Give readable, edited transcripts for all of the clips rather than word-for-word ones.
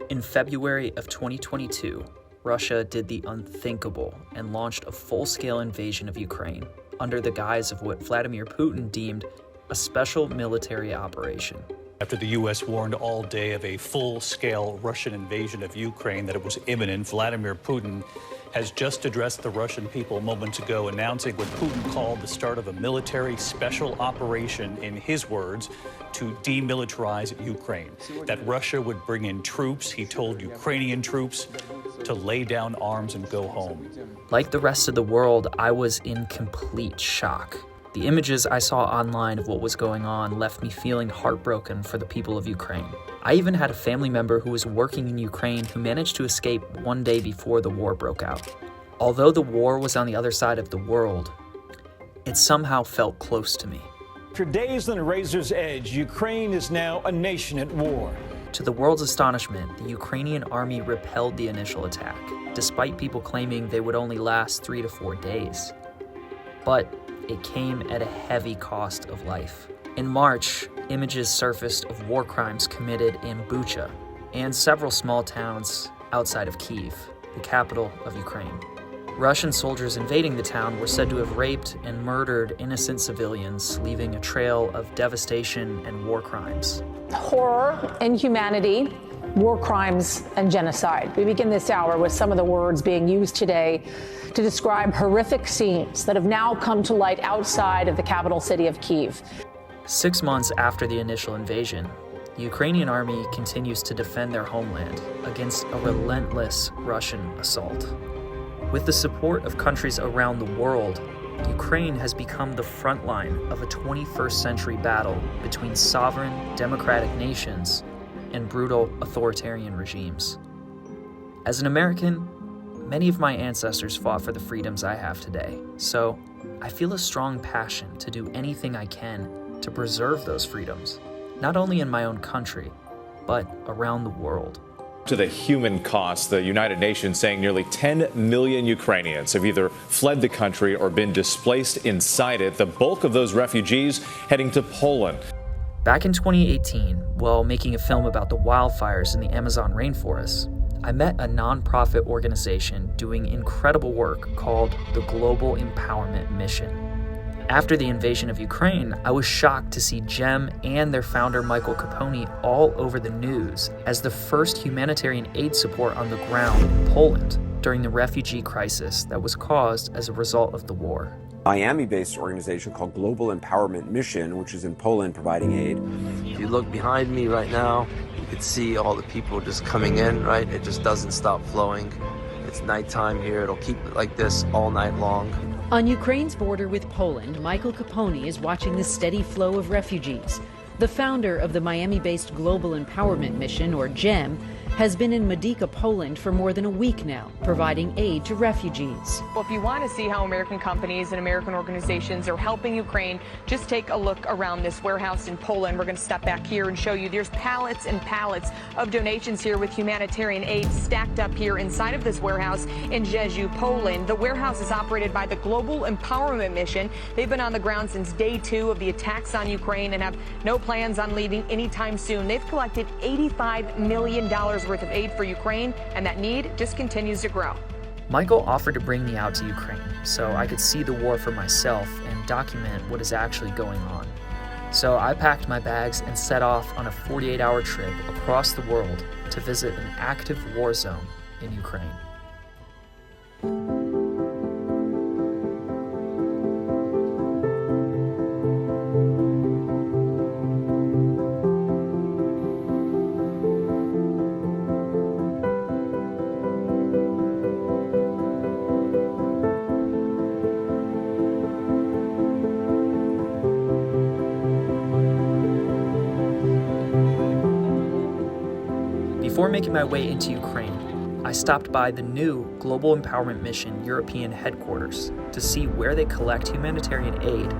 In February of 2022, Russia did the unthinkable and launched a full-scale invasion of Ukraine under the guise of what Vladimir Putin deemed a special military operation. After the U.S. warned all day of a full-scale Russian invasion of Ukraine, that it was imminent, Vladimir Putin has just addressed the Russian people moments ago, announcing what Putin called the start of a military special operation, in his words, to demilitarize Ukraine. That Russia would bring in troops. He told Ukrainian troops to lay down arms and go home. Like the rest of the world, I was in complete shock. The images I saw online of what was going on left me feeling heartbroken for the people of Ukraine. I even had a family member who was working in Ukraine who managed to escape one day before the war broke out. Although the war was on the other side of the world, it somehow felt close to me. After days on a razor's edge, Ukraine is now a nation at war. To the world's astonishment, the Ukrainian army repelled the initial attack, despite people claiming they would only last 3 to 4 days. But it came at a heavy cost of life. In March, images surfaced of war crimes committed in Bucha and several small towns outside of Kyiv, the capital of Ukraine. Russian soldiers invading the town were said to have raped and murdered innocent civilians, leaving a trail of devastation and war crimes. Horror, inhumanity, war crimes, and genocide. We begin this hour with some of the words being used today to describe horrific scenes that have now come to light outside of the capital city of Kyiv. 6 months after the initial invasion, the Ukrainian army continues to defend their homeland against a relentless Russian assault. With the support of countries around the world, Ukraine has become the front line of a 21st century battle between sovereign, democratic nations and brutal authoritarian regimes. As an American, many of my ancestors fought for the freedoms I have today, so I feel a strong passion to do anything I can to preserve those freedoms, not only in my own country, but around the world. To the human cost, the United Nations saying nearly 10 million Ukrainians have either fled the country or been displaced inside it, the bulk of those refugees heading to Poland. Back in 2018, while making a film about the wildfires in the Amazon rainforest, I met a nonprofit organization doing incredible work called the Global Empowerment Mission. After the invasion of Ukraine, I was shocked to see GEM and their founder Michael Capone all over the news as the first humanitarian aid support on the ground in Poland during the refugee crisis that was caused as a result of the war. Miami-based organization called Global Empowerment Mission, which is in Poland providing aid. If you look behind me right now, you can see all the people just coming in, right? It just doesn't stop flowing. It's nighttime here. It'll keep it like this all night long. On Ukraine's border with Poland, Michael Capone is watching the steady flow of refugees. The founder of the Miami-based Global Empowerment Mission, or GEM, has been in Medyka, Poland for more than a week now, providing aid to refugees. Well, if you want to see how American companies and American organizations are helping Ukraine, just take a look around this warehouse in Poland. We're going to step back here and show you there's pallets and pallets of donations here with humanitarian aid stacked up here inside of this warehouse in Jeju, Poland. The warehouse is operated by the Global Empowerment Mission. They've been on the ground since day 2 of the attacks on Ukraine and have no plans on leaving anytime soon. They've collected $85 million worth of aid for Ukraine, and that need just continues to grow. Michael offered to bring me out to Ukraine so I could see the war for myself and document what is actually going on. So I packed my bags and set off on a 48-hour trip across the world to visit an active war zone in Ukraine. Before making my way into Ukraine, I stopped by the new Global Empowerment Mission European headquarters to see where they collect humanitarian aid.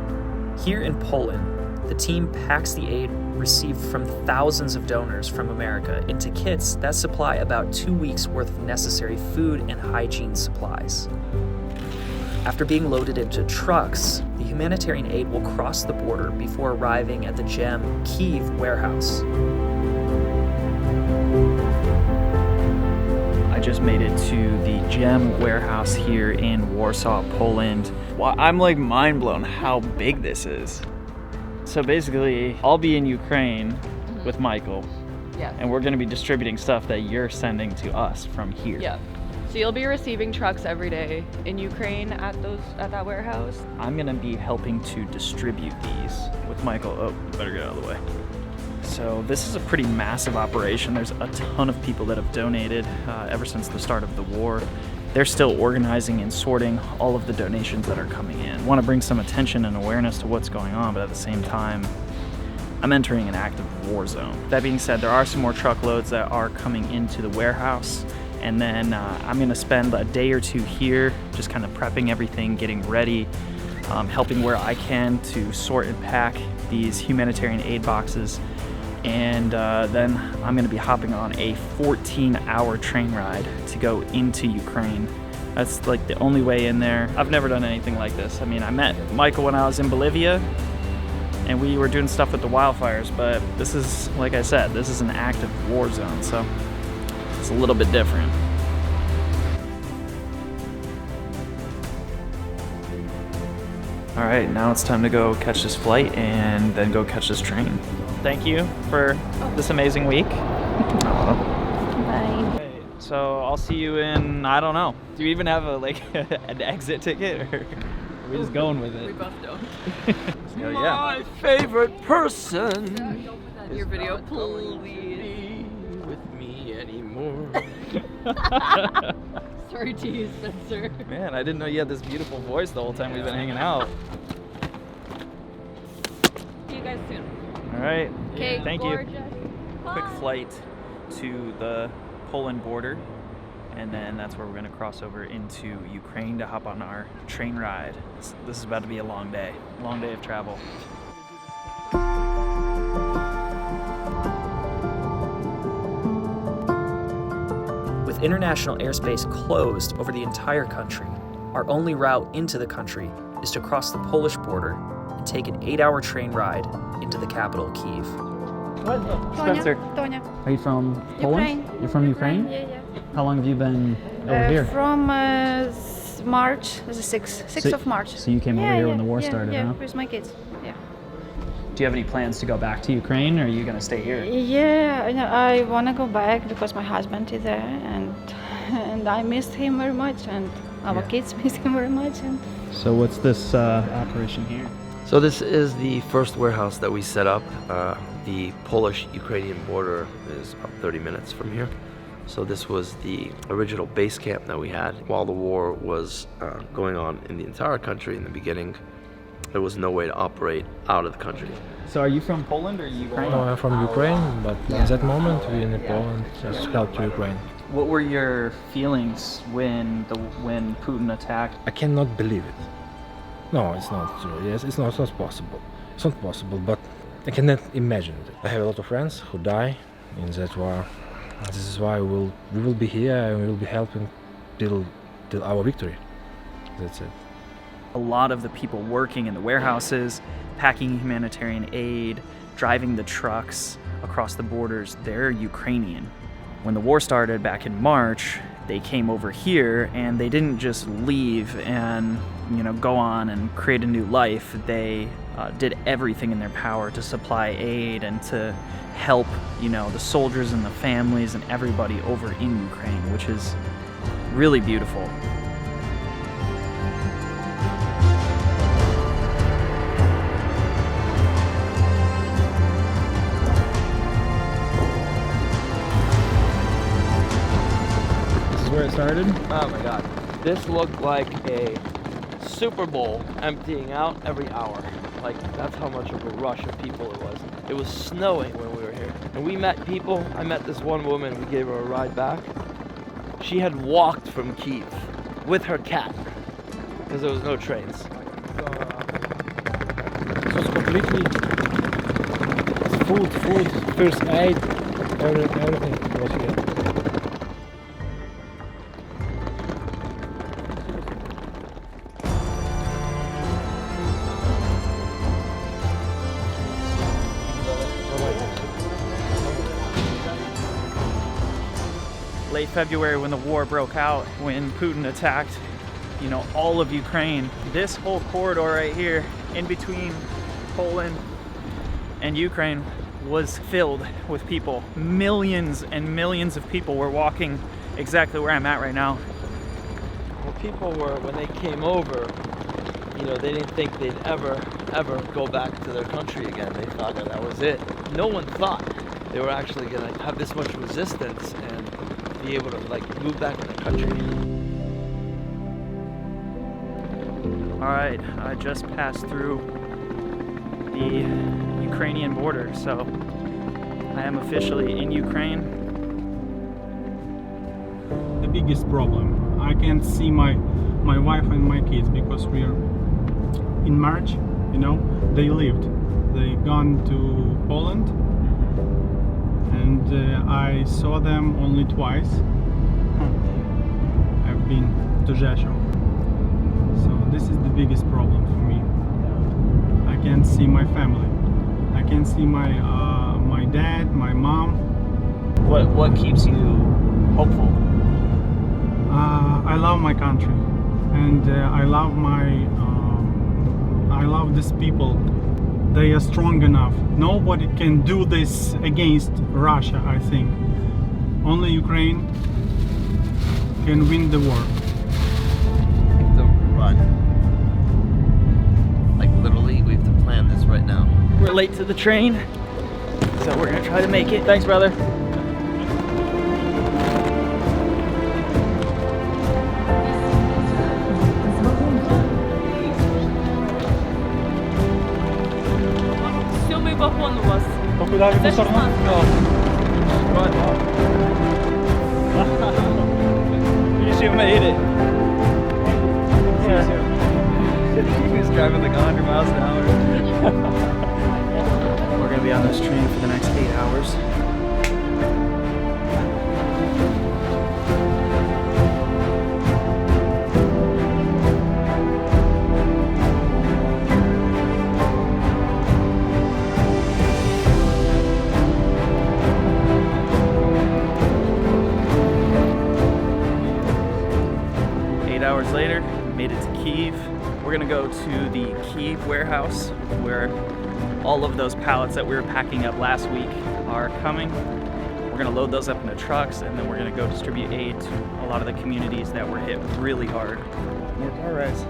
Here in Poland, the team packs the aid received from thousands of donors from America into kits that supply about 2 weeks' worth of necessary food and hygiene supplies. After being loaded into trucks, the humanitarian aid will cross the border before arriving at the GEM Kyiv warehouse. I just made it to the GEM warehouse here in Warsaw, Poland. Well, I'm like mind blown how big this is. So basically, I'll be in Ukraine with Michael. Yes. And we're gonna be distributing stuff that you're sending to us from here. Yeah. So you'll be receiving trucks every day in Ukraine at that warehouse. I'm gonna be helping to distribute these with Michael. Oh, better get out of the way. So this is a pretty massive operation. There's a ton of people that have donated ever since the start of the war. They're still organizing and sorting all of the donations that are coming in. I want to bring some attention and awareness to what's going on, but at the same time, I'm entering an active war zone. That being said, there are some more truckloads that are coming into the warehouse, and then I'm gonna spend a day or two here just kind of prepping everything, getting ready, helping where I can to sort and pack these humanitarian aid boxes. And then I'm gonna be hopping on a 14-hour train ride to go into Ukraine. That's like the only way in there. I've never done anything like this. I mean, I met Michael when I was in Bolivia, and we were doing stuff with the wildfires, but this is, like I said, this is an active war zone, so it's a little bit different. All right, now it's time to go catch this flight and then go catch this train. Thank you for this amazing week. Bye. Okay, so I'll see you in, I don't know. Do you even have a an exit ticket, or are we just going with it? We both don't. So, yeah. My favorite person. Your video, Please please. with me anymore. Sorry to you, Spencer. Man, I didn't know you had this beautiful voice the whole time we've been hanging out. See you guys soon. All right. Okay, Thank gorgeous. you. Quick flight to the Poland border, and then that's where we're going to cross over into Ukraine to hop on our train ride. This is about to be a long day of travel. With international airspace closed over the entire country, our only route into the country is to cross the Polish border and take an 8-hour train ride into the capital, Kyiv. Spencer, Tonya. are you from Poland? Ukraine. You're from Ukraine? Yeah. How long have you been over here? From March, the 6th of March. So you came over here when the war started, yeah, huh? with my kids. Yeah. Do you have any plans to go back to Ukraine, or are you gonna stay here? Yeah, I want to go back because my husband is there, and I missed him very much, and our kids miss him very much. And So what's this operation here? So this is the first warehouse that we set up. The Polish-Ukrainian border is about 30 minutes from here. So this was the original base camp that we had. While the war was going on in the entire country in the beginning, there was no way to operate out of the country. So are you from Poland or Ukraine? No, I'm from Ukraine, but at that moment we in Poland just helped to Ukraine. What were your feelings when Putin attacked? I cannot believe it. No, it's not true. Yes, it's not possible. It's not possible, but I cannot imagine it. I have a lot of friends who die in that war. This is why we will be here and we will be helping till our victory. That's it. A lot of the people working in the warehouses, packing humanitarian aid, driving the trucks across the borders, they're Ukrainian. When the war started back in March, they came over here and they didn't just leave and go on and create a new life. They did everything in their power to supply aid and to help the soldiers and the families and everybody over in Ukraine, which is really beautiful. Where it started? Oh my god. This looked like a Super Bowl emptying out every hour. Like, that's how much of a rush of people it was. It was snowing when we were here. And we met people. I met this one woman. We gave her a ride back. She had walked from Kyiv with her cat because there was no trains. It was completely food, first aid, everything was here. late February when the war broke out, when Putin attacked, all of Ukraine. This whole corridor right here in between Poland and Ukraine was filled with people. Millions and millions of people were walking exactly where I'm at right now. Well, people were, when they came over, they didn't think they'd ever go back to their country again. They thought that was it. No one thought they were actually going to have this much resistance and be able to move back in the country. All right, I just passed through the Ukrainian border, so I am officially in Ukraine. The biggest problem, I can't see my wife and my kids because we are in March, they lived. They gone to Poland, and I saw them only twice. I've been to Rzeszów. So this is the biggest problem for me. I can't see my family. I can't see my dad, my mom. What keeps you hopeful? I love my country, and I love these people. They are strong enough. Nobody can do this against Russia, I think. Only Ukraine can win the war. To run. Literally, we have to plan this right now. We're late to the train, so we're gonna try to make it. Thanks, brother. Куда в эту сторону? You made it. He was driving 100 miles an hour. We're gonna be on this train for the next 8 hours. Later, made it to Kyiv. We're gonna go to the Kyiv warehouse where all of those pallets that we were packing up last week are coming. We're gonna load those up into trucks, and then we're gonna go distribute aid to a lot of the communities that were hit really hard. More car rides.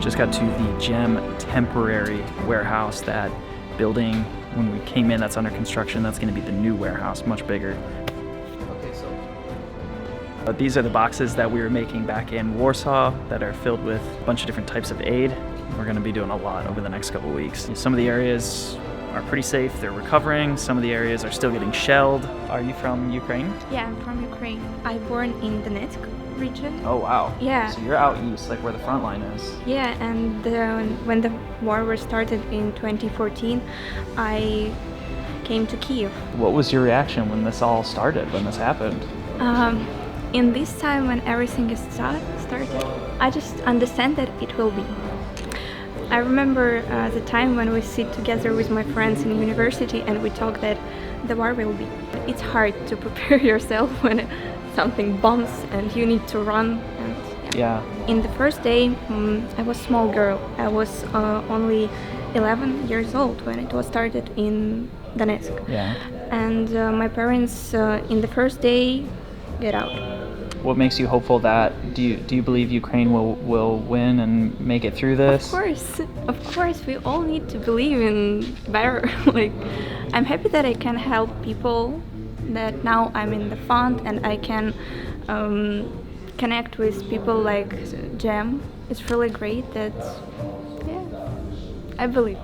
'Just got to the GEM temporary warehouse. That building, when we came in, that's under construction. That's going to be the new warehouse, much bigger. Okay, so These are the boxes that we were making back in Warsaw that are filled with a bunch of different types of aid. We're going to be doing a lot over the next couple weeks. Some of the areas are pretty safe. They're recovering. Some of the areas are still getting shelled. Are you from Ukraine? Yeah, I'm from Ukraine. I born in Donetsk region. Oh, wow. Yeah. So you're out east, like where the front line is. Yeah, and when the war was started in 2014, I came to Kyiv. What was your reaction when this all started, when this happened? In this time when everything is started, I just understand that it will be. I remember the time when we sit together with my friends in university and we talk that the war will be. It's hard to prepare yourself when something bombs and you need to run. And, yeah. In the first day, I was a small girl. I was only 11 years old when it was started in Donetsk. Yeah. And my parents, in the first day, get out. What makes you hopeful that, do you believe Ukraine will win and make it through this? Of course, we all need to believe in better. I'm happy that I can help people, that now I'm in the fund and I can connect with people like Jem. It's really great that, I believe.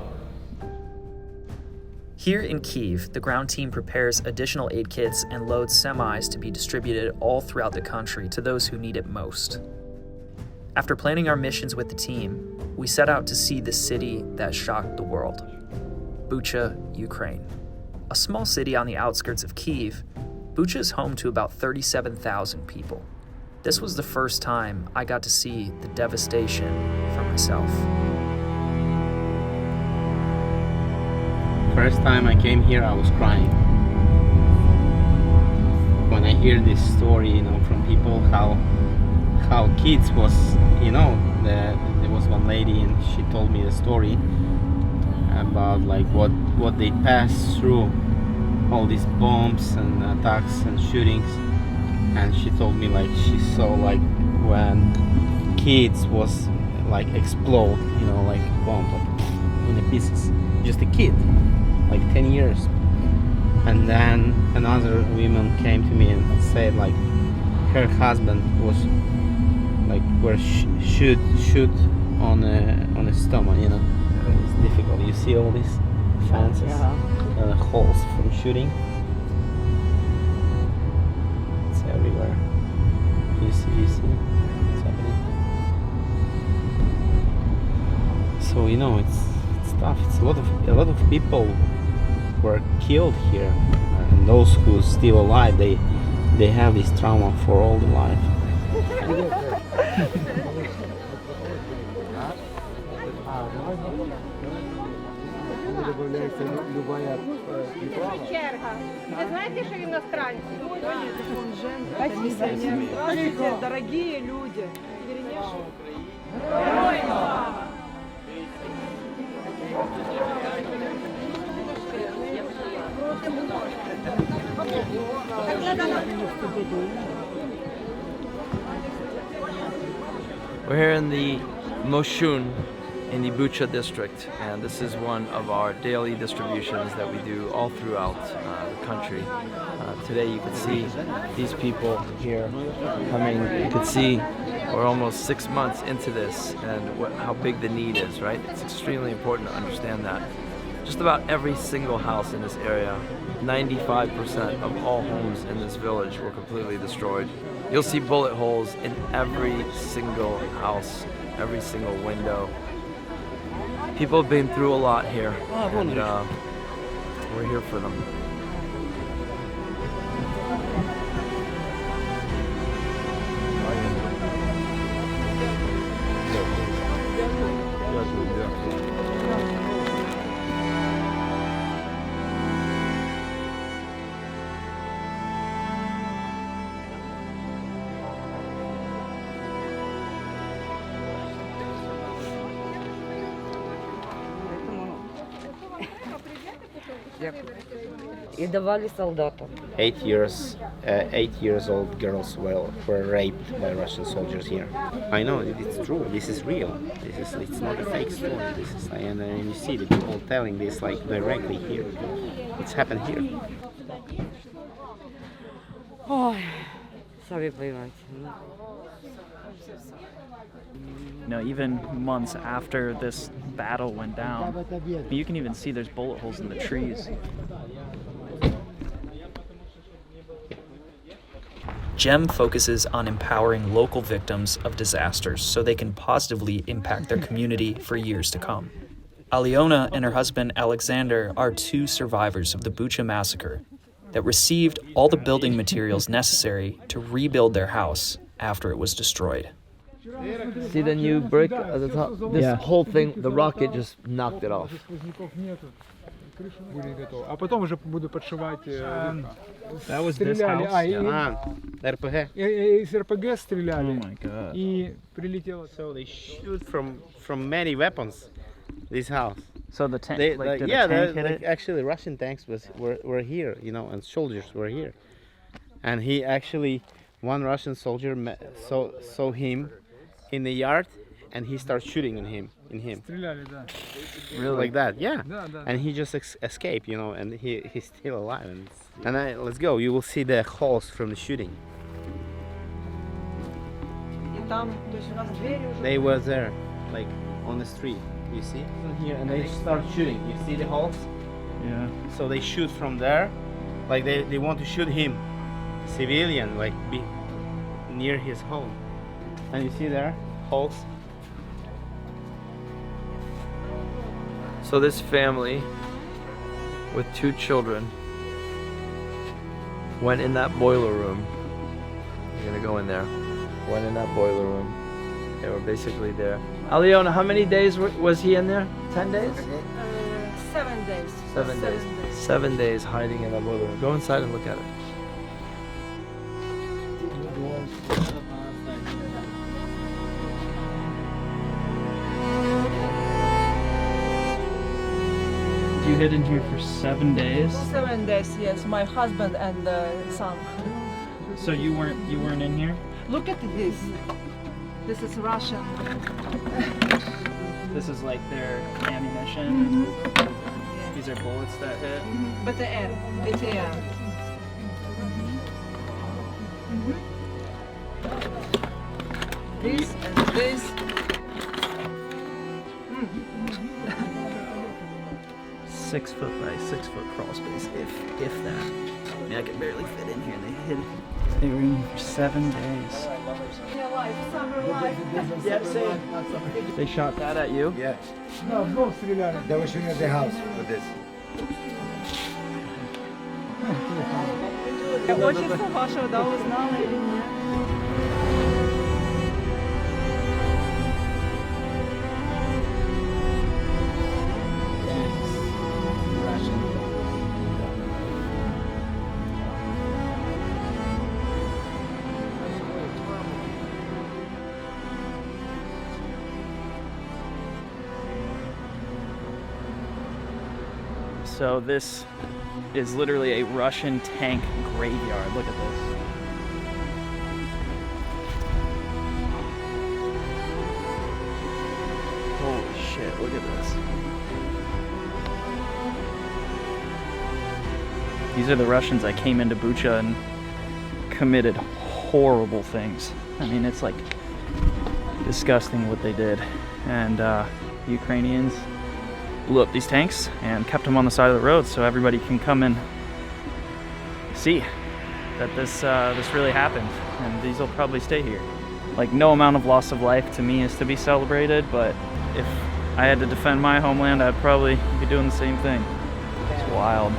Here in Kyiv, the ground team prepares additional aid kits and loads semis to be distributed all throughout the country to those who need it most. After planning our missions with the team, we set out to see the city that shocked the world, Bucha, Ukraine. A small city on the outskirts of Kyiv, Bucha is home to about 37,000 people. This was the first time I got to see the devastation for myself. First time I came here, I was crying. When I hear this story, from people, how kids was, there was one lady and she told me the story about like what they passed through, all these bombs and attacks and shootings, and she told me like she saw like when kids was like explode, like bomb like in pieces, just a kid, like 10 years. And then another woman came to me and said like her husband was like were shoot on a stomach, It's difficult. You see all these fences, holes from shooting. It's everywhere. You see, it's happening. So it's tough. It's a lot of people were killed here, and those who are still alive, they have this trauma for all the life. Дорогие люди. We're here in the Moshun in the Bucha district, and this is one of our daily distributions that we do all throughout the country. Today you can see these people here coming. You can see we're almost 6 months into this and how big the need is, right? It's extremely important to understand that. Just about every single house in this area, 95% of all homes in this village were completely destroyed. You'll see bullet holes in every single house, every single window. People have been through a lot here, and we're here for them. И давали солдатам. 8 years old girls were raped by Russian soldiers here. I know it's true. This is real. It's not a fake story. And you see the people telling this like directly here. It's happened here. Ой, сами понимаете. Even months after this battle went down, you can even see there's bullet holes in the trees. GEM focuses on empowering local victims of disasters so they can positively impact their community for years to come. Aliona and her husband Alexander are two survivors of the Bucha massacre that received all the building materials necessary to rebuild their house after it was destroyed. See the new brick at the top? This whole thing, the rocket just knocked it off. А потом уже буду подшивать. That was this house. RPG. Из РПГ стреляли. Oh my God. И прилетело. So they shoot from many weapons. This house. So the tank, did a tank hit it? Actually, Russian tanks were here, and soldiers were here. And he actually, one Russian soldier saw him in the yard, and he started shooting in him. Стреляли, да. Really? Like that, yeah. Да, да. And he just escaped, and he's still alive. Let's go. You will see the holes from the shooting. They were there, like on the street. You see? Here, and they start shooting. You see the holes? Yeah. So they shoot from there, like they want to shoot him, civilian, like be near his home. And you see there, Pulse. So this family with 2 children went in that boiler room. You're gonna go in there. Went in that boiler room. They were basically there. Aliona, how many days was he in there? 10 days? 7 days. 7 days. 7 days hiding in that boiler room. Go inside and look at it. You hid in here for 7 days. 7 days, yes. My husband and son. So you weren't in here? Look at this. This is Russian. This is like their ammunition. These are bullets that hit. BTR. BTR. This and this. 6 foot by 6 foot crawl space, if that. I mean, I could barely fit in here. They were in here for 7 days. Yeah, same. They shot that at you? Yeah. No, they were shooting at the house with this. Очень хорошо, да, узнала или нет? So this is literally a Russian tank graveyard. Look at this. Holy shit, look at this. These are the Russians that came into Bucha and committed horrible things. I mean, it's like disgusting what they did. And Ukrainians blew up these tanks and kept them on the side of the road so everybody can come and see that this really happened, and these will probably stay here. Like, no amount of loss of life to me is to be celebrated, but if I had to defend my homeland, I'd probably be doing the same thing. It's wild.